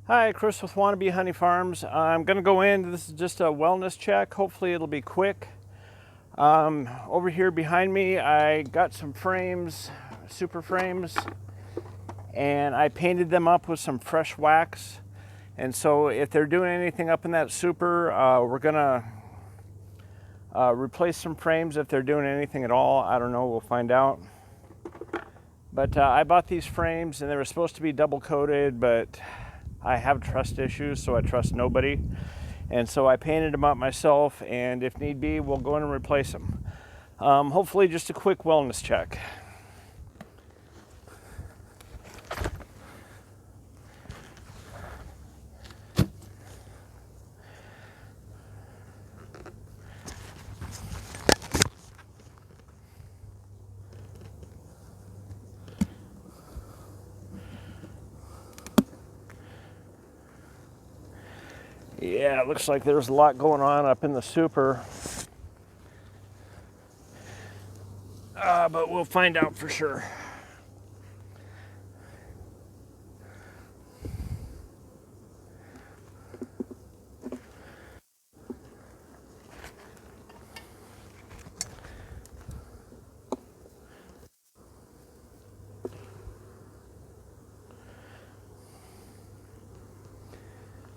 Hi, Chris with Wannabe Honey Farms. I'm going to go in. This is just a wellness check. Hopefully it'll be quick. Over here behind me, I got some frames, super frames, and I painted them up with some fresh wax. And so if they're doing anything up in that super, we're going to replace some frames if they're doing anything at all. I don't know, we'll find out. But I bought these frames and they were supposed to be double coated, but I have trust issues, so I trust nobody. And so I painted them up myself, and if need be, we'll go in and replace them. Hopefully just a quick wellness check. Yeah, it looks like there's a lot going on up in the super. But we'll find out for sure.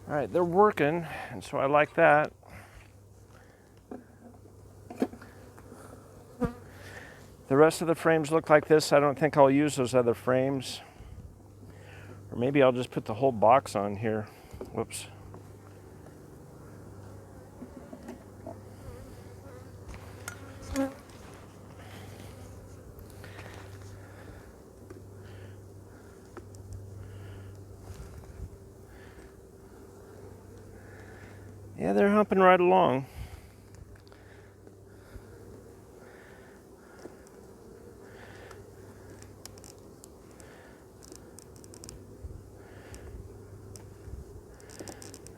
All right, they're working, and so I like that. The rest of the frames look like this. I don't think I'll use those other frames. Or maybe I'll just put the whole box on here. Whoops. Yeah, they're humping right along.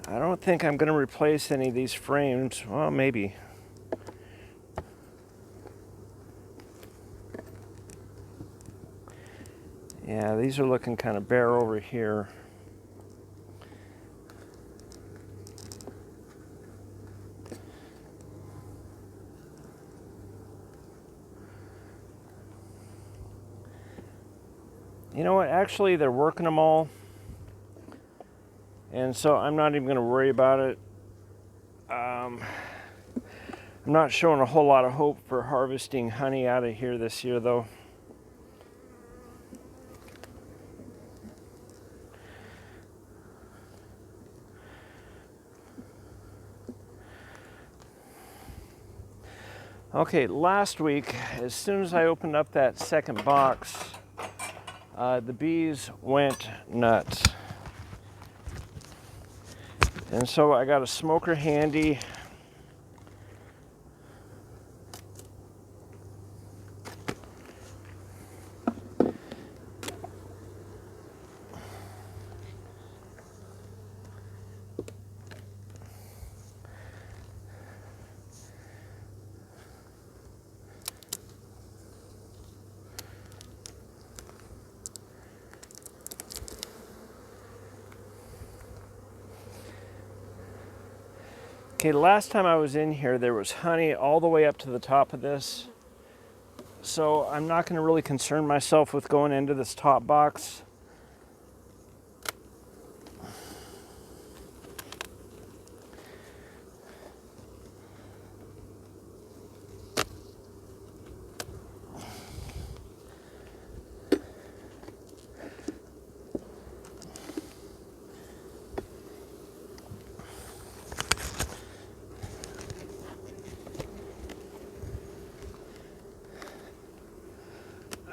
I don't think I'm going to replace any of these frames. Well, maybe. Yeah, these are looking kind of bare over here. You know what? Actually, they're working them all. And so I'm not even going to worry about it. I'm not showing a whole lot of hope for harvesting honey out of here this year, though. Okay, last week, as soon as I opened up that second box, the bees went nuts. And so I got a smoker handy. Okay, last time I was in here, there was honey all the way up to the top of this. So I'm not going to really concern myself with going into this top box.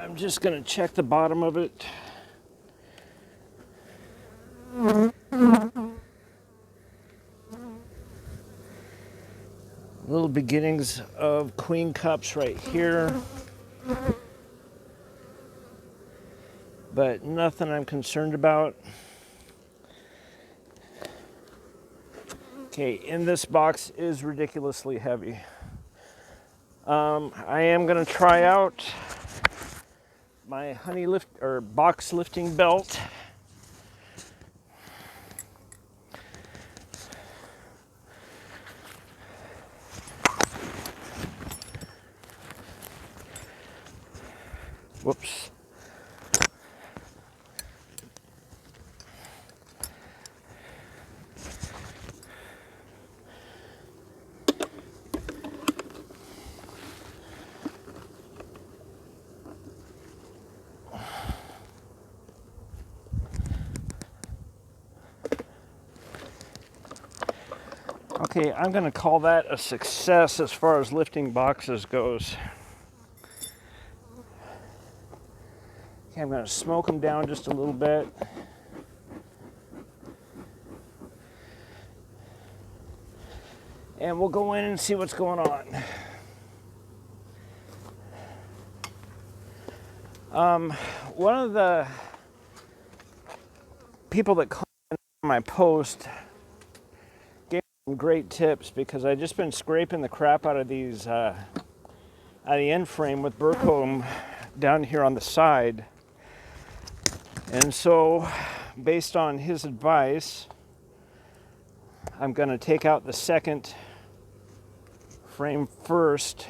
I'm just going to check the bottom of it. Little beginnings of queen cups right here. But nothing I'm concerned about. Okay, in this box is ridiculously heavy. I am going to try out my honey lift or box lifting belt. Whoops. Okay, I'm going to call that a success as far as lifting boxes goes. Okay, I'm going to smoke them down just a little bit. And we'll go in and see what's going on. One of the people that commented on my post gave me some great tips, because I just been scraping the crap out of these out of the end frame with burr comb down here on the side. And so, based on his advice, I'm going to take out the second frame first.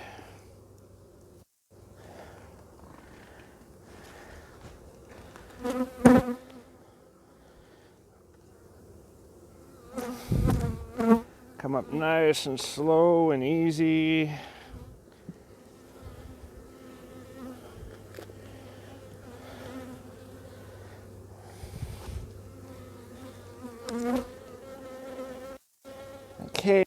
Come up nice and slow and easy. Okay.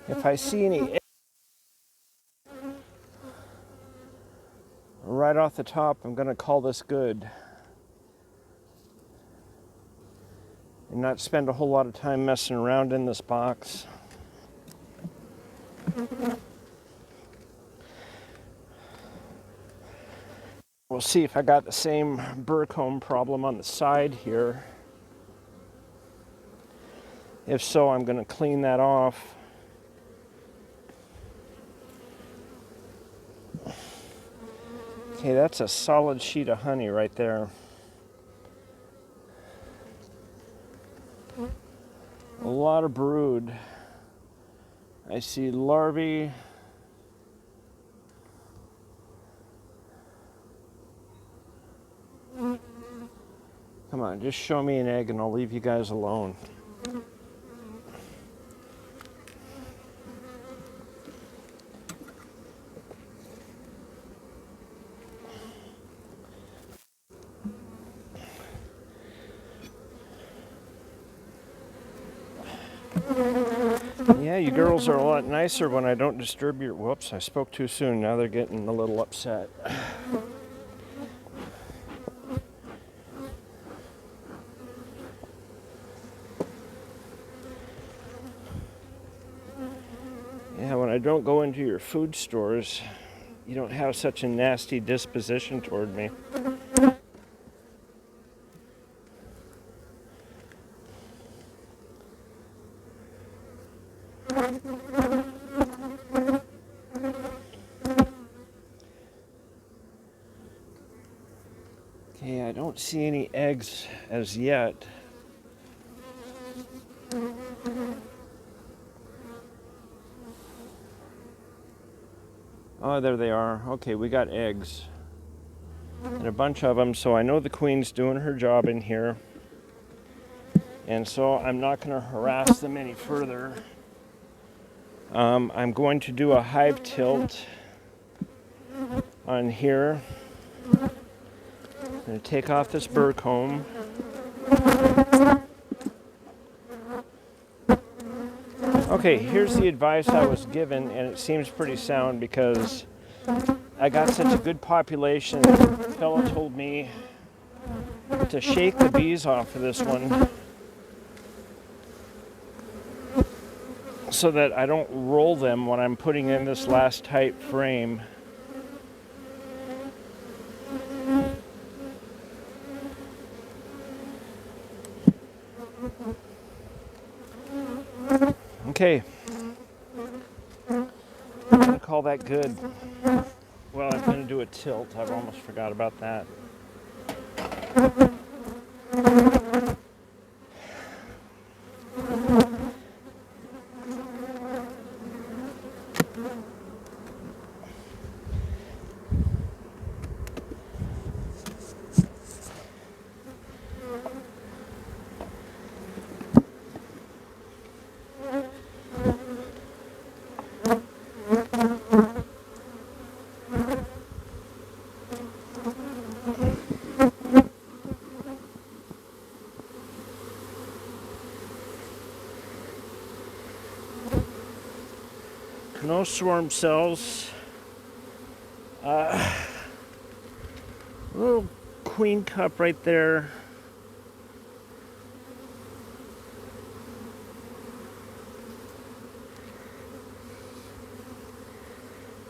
If I see any right off the top, I'm going to call this good. And not spend a whole lot of time messing around in this box. We'll see if I got the same burr comb problem on the side here. If so, I'm going to clean that off. Okay, that's a solid sheet of honey right there. A lot of brood. I see larvae. Come on, just show me an egg and I'll leave you guys alone. Yeah, you girls are a lot nicer when I don't disturb your... Whoops, I spoke too soon. Now they're getting a little upset. Yeah, when I don't go into your food stores, you don't have such a nasty disposition toward me. Okay, I don't see any eggs as yet. Oh, there they are. Okay, we got eggs. And a bunch of them, so I know the queen's doing her job in here. And so I'm not going to harass them any further. I'm going to do a hive tilt on here. I'm going to take off this burr comb. Okay, here's the advice I was given, and it seems pretty sound because I got such a good population. The fellow told me to shake the bees off of this one so that I don't roll them when I'm putting in this last tight frame. Okay, I'm going to call that good. Well, I'm going to do a tilt. I've almost forgot about that. No swarm cells. Little queen cup right there.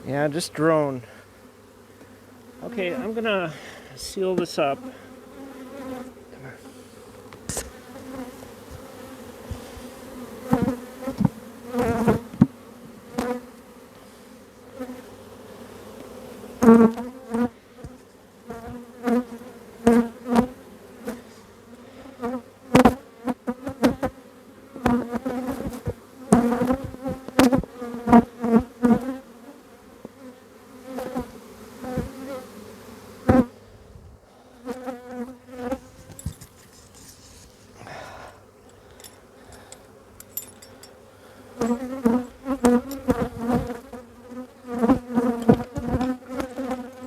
Yeah, just drone. Okay, I'm gonna seal this up.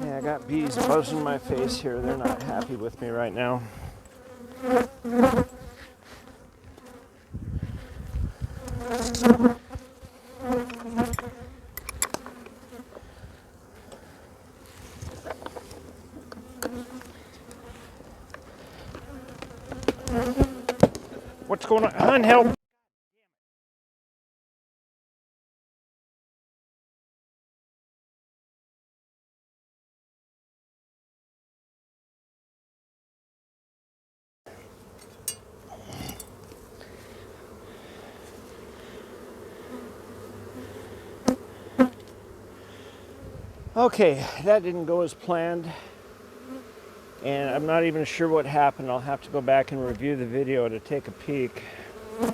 Yeah, I got bees buzzing my face here. They're not happy with me right now. What's going on? Hun, help! Okay, that didn't go as planned, and I'm not even sure what happened. I'll have to go back and review the video to take a peek. All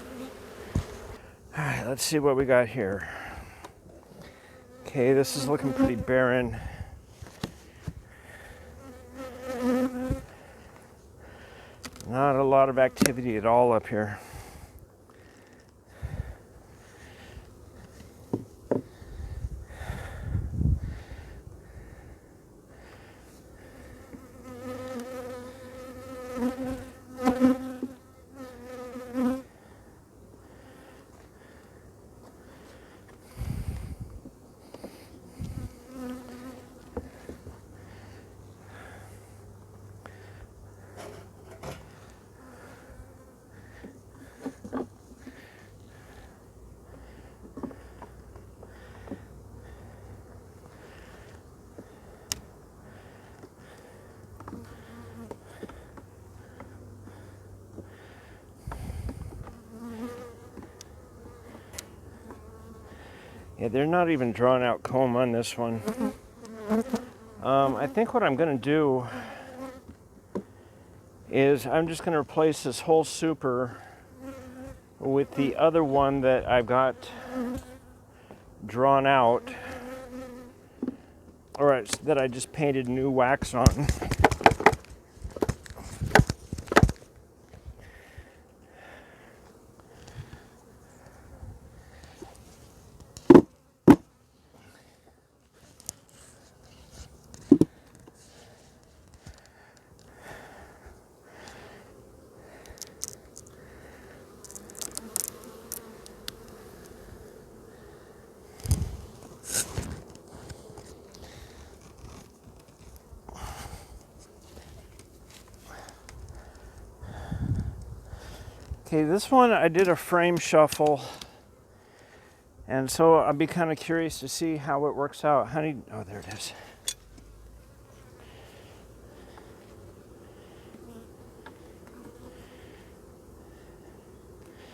right, let's see what we got here. Okay, this is looking pretty barren. Not a lot of activity at all up here. Yeah, they're not even drawing out comb on this one. I think what I'm going to do is I'm just going to replace this whole super with the other one that I've got drawn out, or that I just painted new wax on. Okay, this one I did a frame shuffle, and so I'd be kind of curious to see how it works out. Honey, oh, there it is.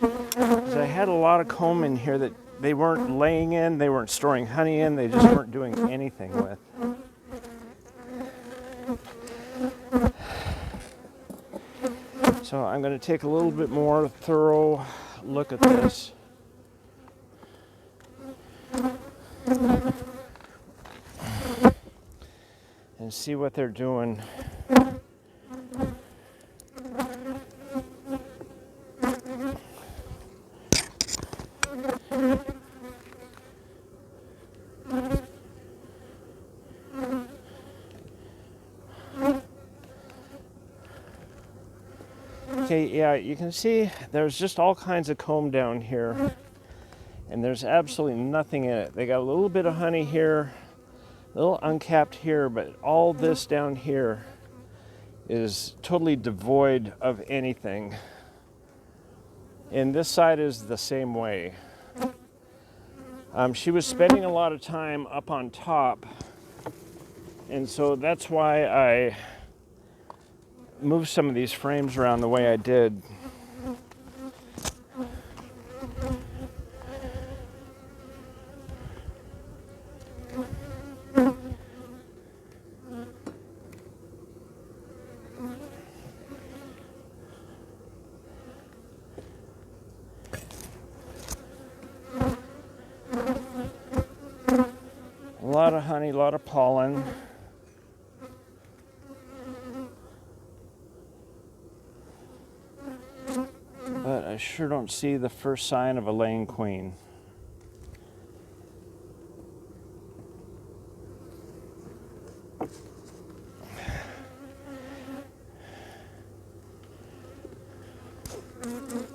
Because I had a lot of comb in here that they weren't laying in, they weren't storing honey in, they just weren't doing anything with. So I'm going to take a little bit more thorough look at this. And see what they're doing. Okay, yeah, you can see there's just all kinds of comb down here. and there's absolutely nothing in it. They got a little bit of honey here, a little uncapped here, but all this down here is totally devoid of anything. And this side is the same way. She was spending a lot of time up on top, and so that's why I moved some of these frames around the way I did. A lot of honey, a lot of pollen. But I sure don't see the first sign of a laying queen.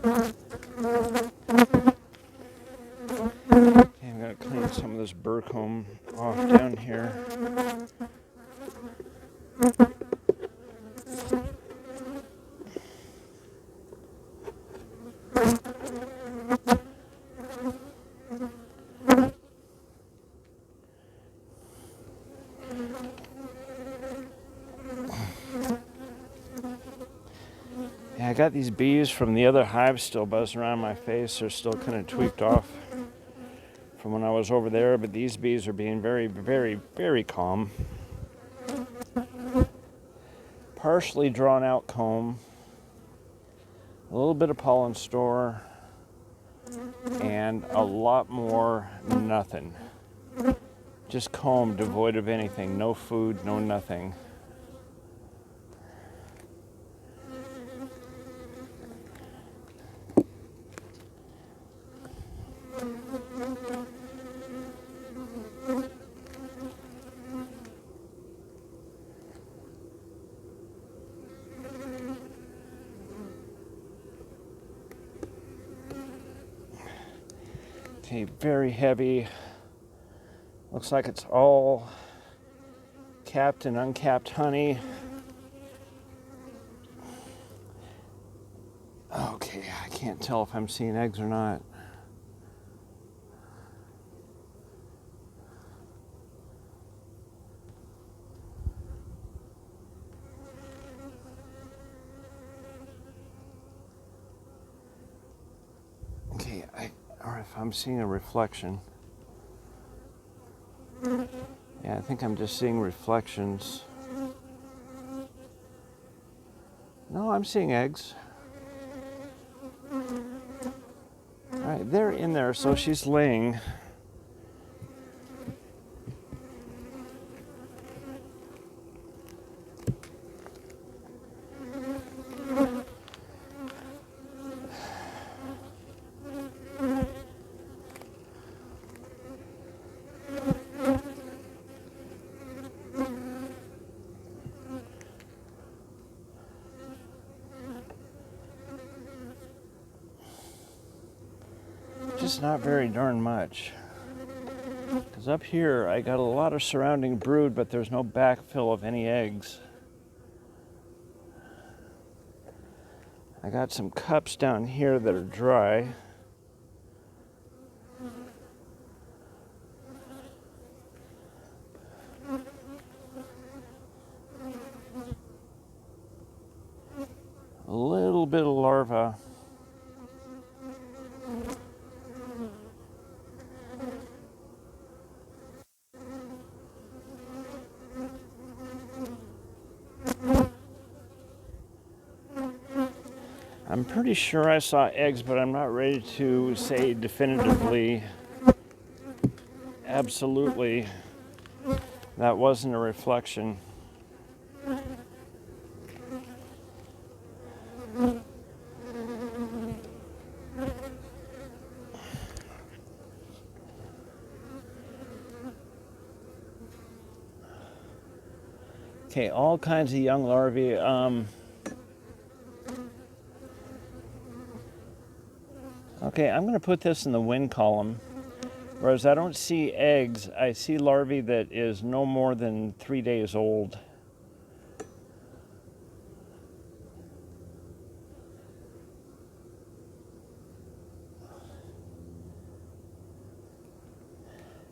Okay, I'm going to clean some of this burr comb off down here. Yeah, I got these bees from the other hive still buzzing around my face. They're still kind of tweaked off from when I was over there, but these bees are being very, very, very calm. Partially drawn out comb, a little bit of pollen store, and a lot more nothing. Just comb devoid of anything, no food, no nothing. Okay, very heavy. Looks like it's all capped and uncapped honey. Okay, I can't tell if I'm seeing eggs or not. Okay, or if I'm seeing a reflection. Yeah, I think I'm just seeing reflections. No, I'm seeing eggs. All right, they're in there, so she's laying. Just not very darn much. Because up here I got a lot of surrounding brood, but there's no backfill of any eggs. I got some cups down here that are dry. A little bit of larva. I'm pretty sure I saw eggs, but I'm not ready to say definitively, absolutely, that wasn't a reflection. Okay, all kinds of young larvae. Okay, I'm going to put this in the wind column. Whereas I don't see eggs, I see larvae that is no more than 3 days old.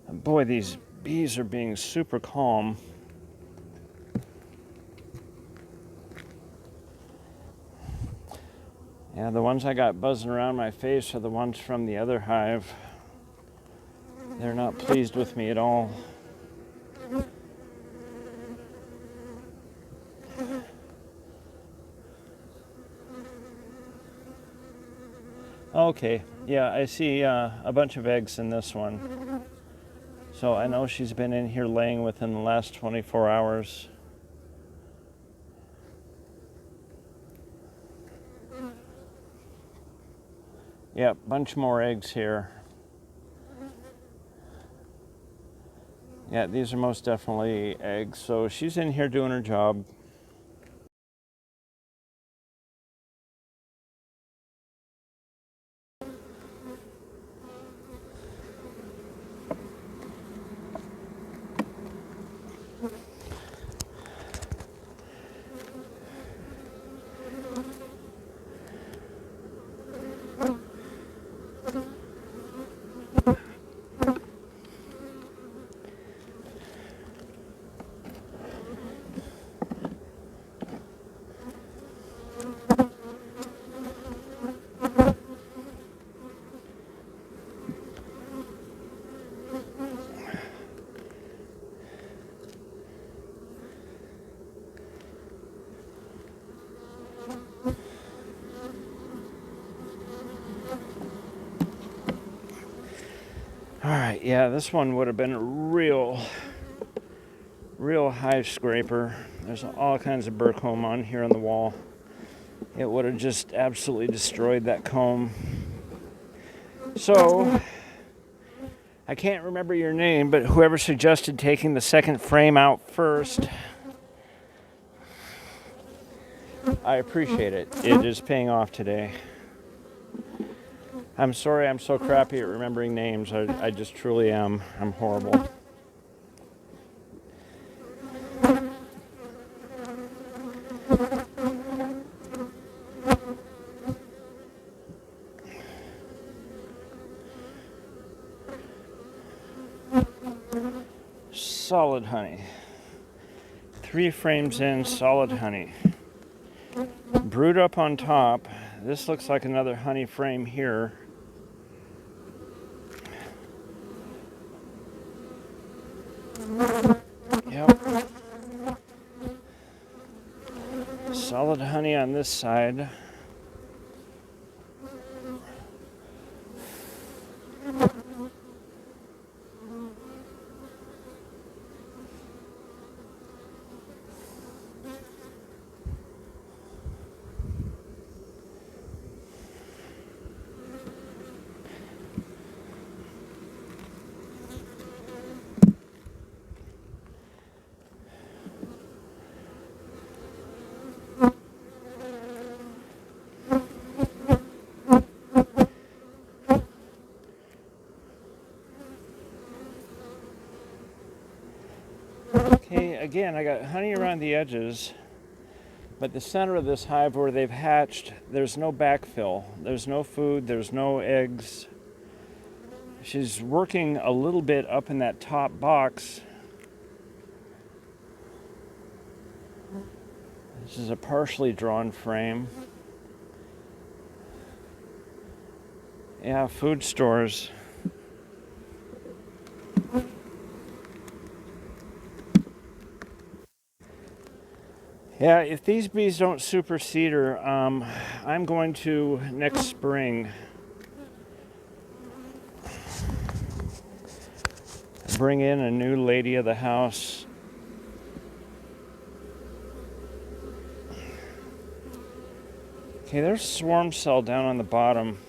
And boy, these bees are being super calm. Yeah, the ones I got buzzing around my face are the ones from the other hive. They're not pleased with me at all. Okay, yeah, I see a bunch of eggs in this one. So I know she's been in here laying within the last 24 hours. Yep, bunch more eggs here. Yeah, these are most definitely eggs. So she's in here doing her job. All right, yeah, this one would have been a real hive scraper. There's all kinds of burr comb on here on the wall. It would have just absolutely destroyed that comb. So, I can't remember your name, but whoever suggested taking the second frame out first, I appreciate it. It is paying off today. I'm sorry I'm so crappy at remembering names. I just truly am. I'm horrible. Solid honey. 3 frames in, solid honey. Brood up on top. This looks like another honey frame here. Yep. Solid honey on this side. Okay, again, I got honey around the edges, but the center of this hive where they've hatched, there's no backfill. There's no food, there's no eggs. She's working a little bit up in that top box. This is a partially drawn frame. Yeah, food stores. Yeah, if these bees don't supersede her, I'm going to next spring bring in a new lady of the house. Okay, there's swarm cell down on the bottom.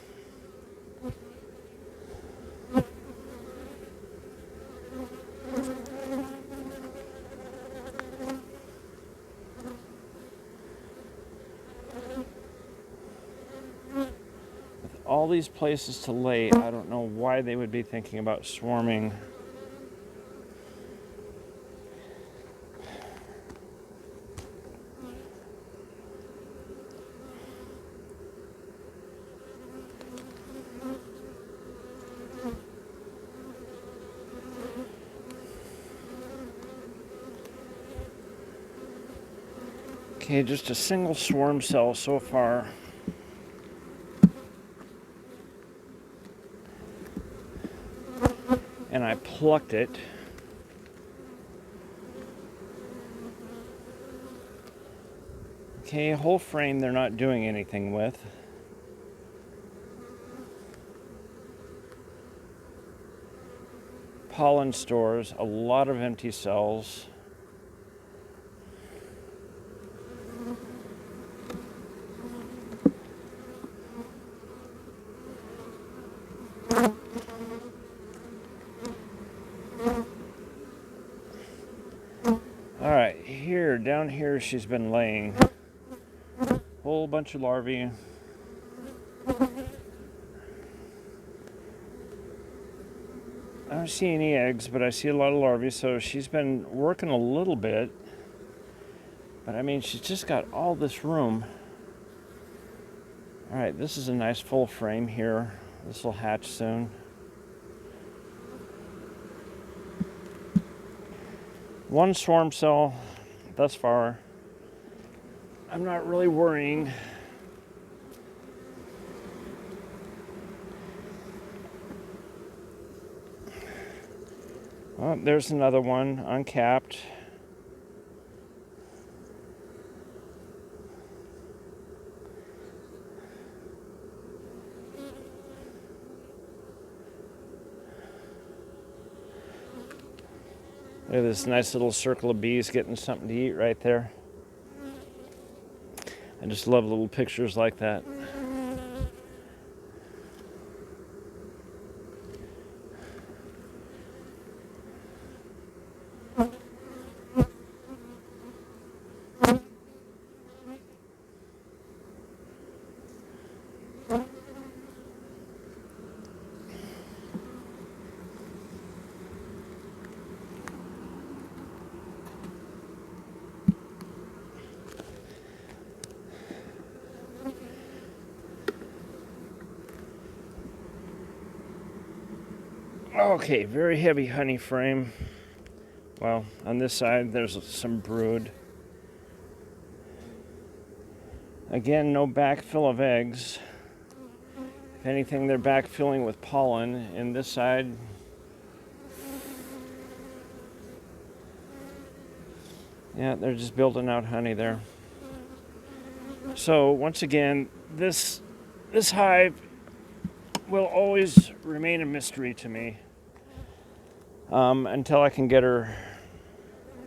All all these places to lay. I don't know why they would be thinking about swarming. Okay, just a single swarm cell so far. And I plucked it. Okay, whole frame they're not doing anything with. Pollen stores, a lot of empty cells. Alright, down here she's been laying a whole bunch of larvae. I don't see any eggs, but I see a lot of larvae, so she's been working a little bit. But I mean, she's just got all this room. Alright, this is a nice full frame here. This will hatch soon. One swarm cell thus far. I'm not really worrying. Oh, there's another one, uncapped. Look at this nice little circle of bees getting something to eat right there. I just love little pictures like that. Okay, very heavy honey frame. Well, on this side there's some brood. Again, no backfill of eggs. If anything, they're backfilling with pollen. And this side, yeah, they're just building out honey there. So once again, this hive will always remain a mystery to me until I can get her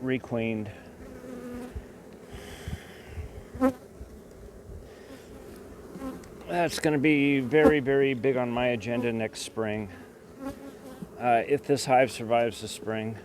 requeened. That's going to be very, very big on my agenda next spring, if this hive survives the spring.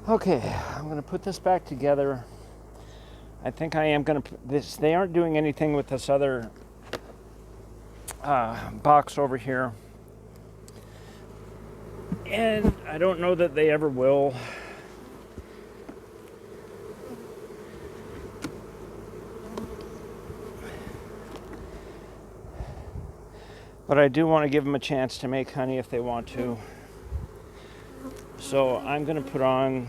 Okay, I'm going to put this back together. I think I am going to put this. They aren't doing anything with this other box over here. And I don't know that they ever will. But I do want to give them a chance to make honey if they want to. So I'm going to put on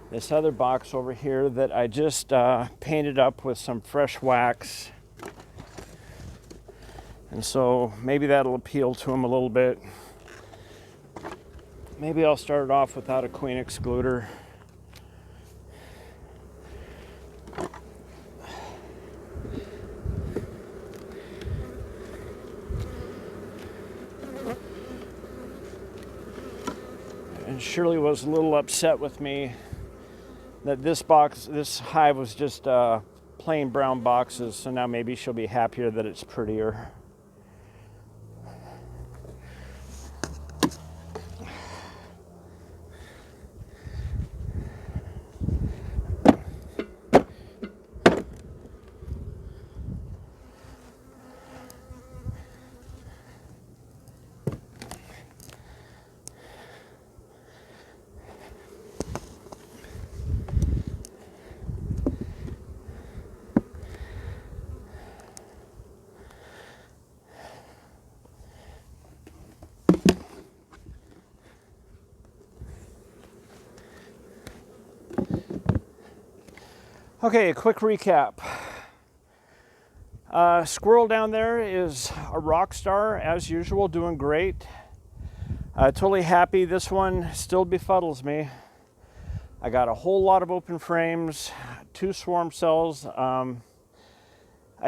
this other box over here that I just painted up with some fresh wax. And so maybe that'll appeal to them a little bit. Maybe I'll start it off without a queen excluder. And Shirley was a little upset with me that this hive was just plain brown boxes, so now maybe she'll be happier that it's prettier. Okay, a quick recap. Squirrel down there is a rock star as usual, doing great. Totally happy. This one still befuddles me. I got a whole lot of open frames, 2 swarm cells. I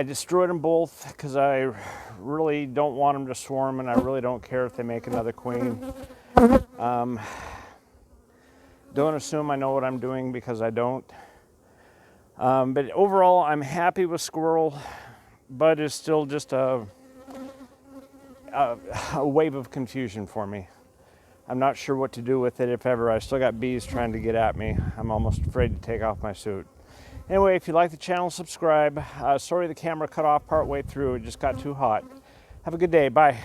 destroyed them both because I really don't want them to swarm, and I really don't care if they make another queen. Don't assume I know what I'm doing, because I don't. But overall, I'm happy with Squirrel. Bud is still just a wave of confusion for me. I'm not sure what to do with it, if ever. I still got bees trying to get at me. I'm almost afraid to take off my suit. Anyway, if you like the channel, subscribe. Sorry the camera cut off part way through. It just got too hot. Have a good day. Bye.